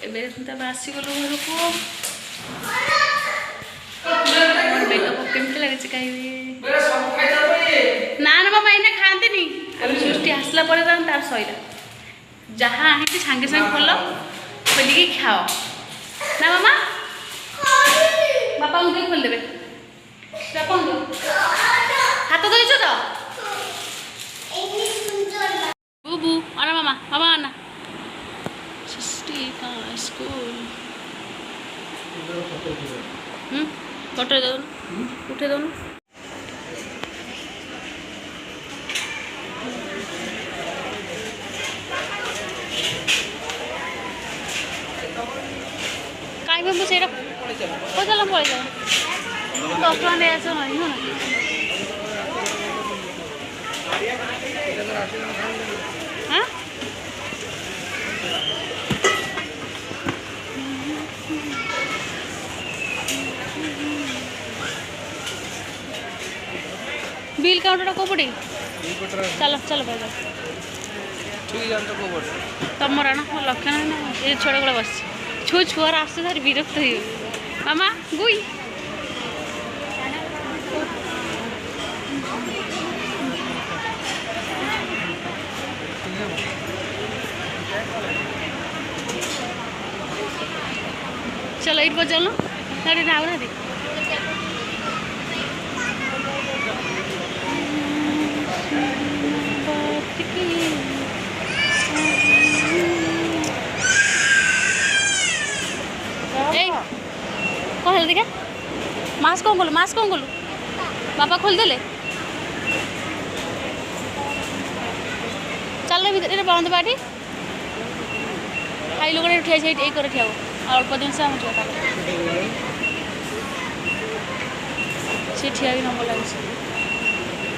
एबे आसीगलु घर को मेकअप केमती लगे कहीं ना ना मामा इना खाते नहीं अब सृष्टि आसला पर तार सईला जहाँ आनी सांगे सांगे खोल खोलिकी खाओ ना मामा बापा मुझे खोल देवे हाथ धोच तो बुबू आना मामा मामा आना सृष्टि का स्कूल फोटो दो उठे दो कहीं भी मुझे चलो पड़े जाओ 10 टका नहीं आस नहीं हो हाँ बिल काउंटर को पड़े चलो चलो भाई तुम ना लक्षण ना ये छोड़ गला बस छो छुआर आस भारी विरक्त हो मामा गुई चलो इट बजाओ ना ना ना दे कौन देखा मास्क कौन खोलू बापा खोल देले चल भर बंद बाटी खाई लोग ठिया कर ठिया अल्प दिन से सी ठिया भी नंबर लगे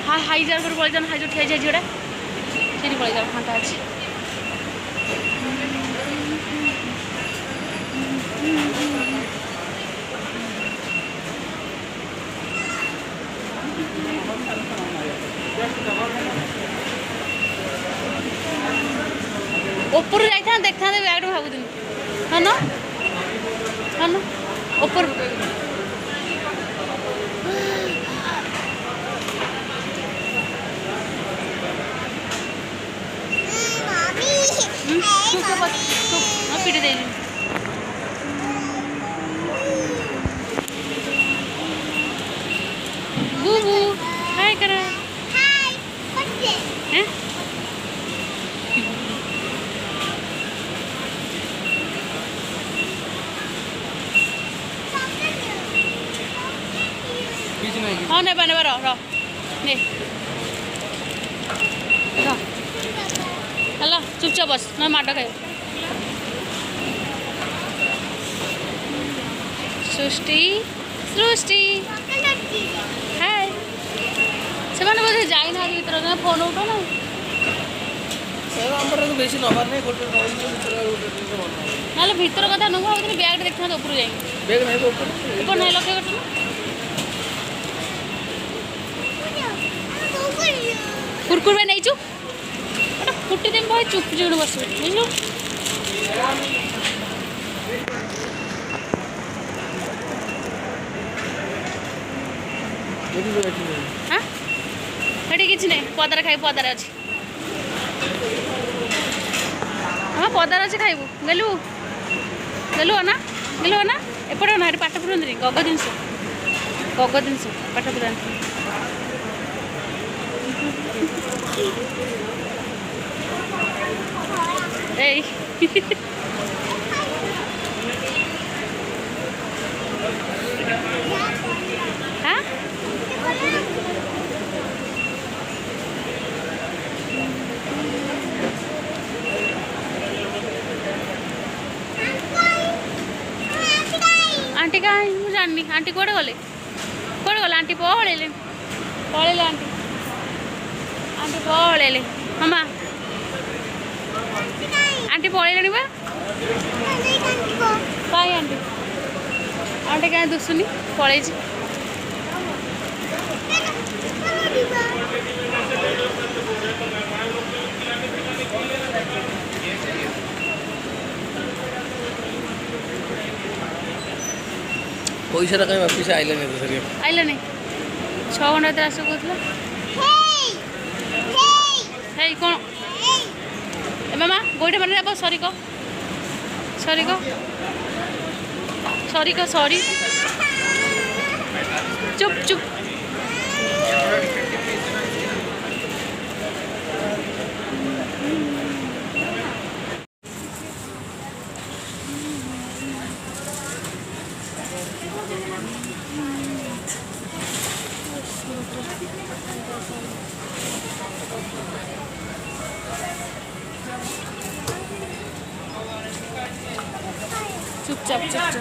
हाँ हाईजार कर पलि हाई जो ठिया झीड़ा से पलि जा फाँका अच्छे ऊपर जाता देखता बैग भावुदी हाँ ना हाँ ना ऊपर पीटे दे बूबू हाय करा हैं हाँ नहीं बने रह ने हला चुपचाप बस ना माटा खाए सृष्टि सृष्टि हाय से बोधे जाई ना भर फोन उठो ना बेस नबार नहीं ना भर कथा नुह भाई बैग देखता ऊपर जाए ऊपर नहीं लक्ष्य कर कुरकुरे नहीं चु फुटी देम भाई चुप जो बस बुझल हाँ ये कि नहीं पदार खाई पदार अच्छे हाँ पदार अच्छे खाइबू गलु गलु ना एपटे ना पाठ पढ़ी गग जिनस पाठ पढ़ा Hey. Hah? आंटी का मुझे जाननी आंटी कोड़े गले आंटी पड़े आंटी आंटी पड़े मामा आंटी पड़े बा कहीं आंटी आंटी कहीं दुसुनी पड़े पैसा कहीं वापिस आइलानी तो सर आइलानी 6 घंटा भीतर आस कहला हेई कौन ए मामा गोइठे मारे अब सॉरी को सॉरी को सॉरी को सॉरी चुप चुप चुपचाप चुपचाप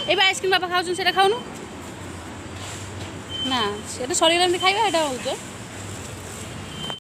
ए आइसक्रीम बाबा खाऊ से खाऊनु ना से सरीगला खाଇବା ଏଇଟା ହଉଛ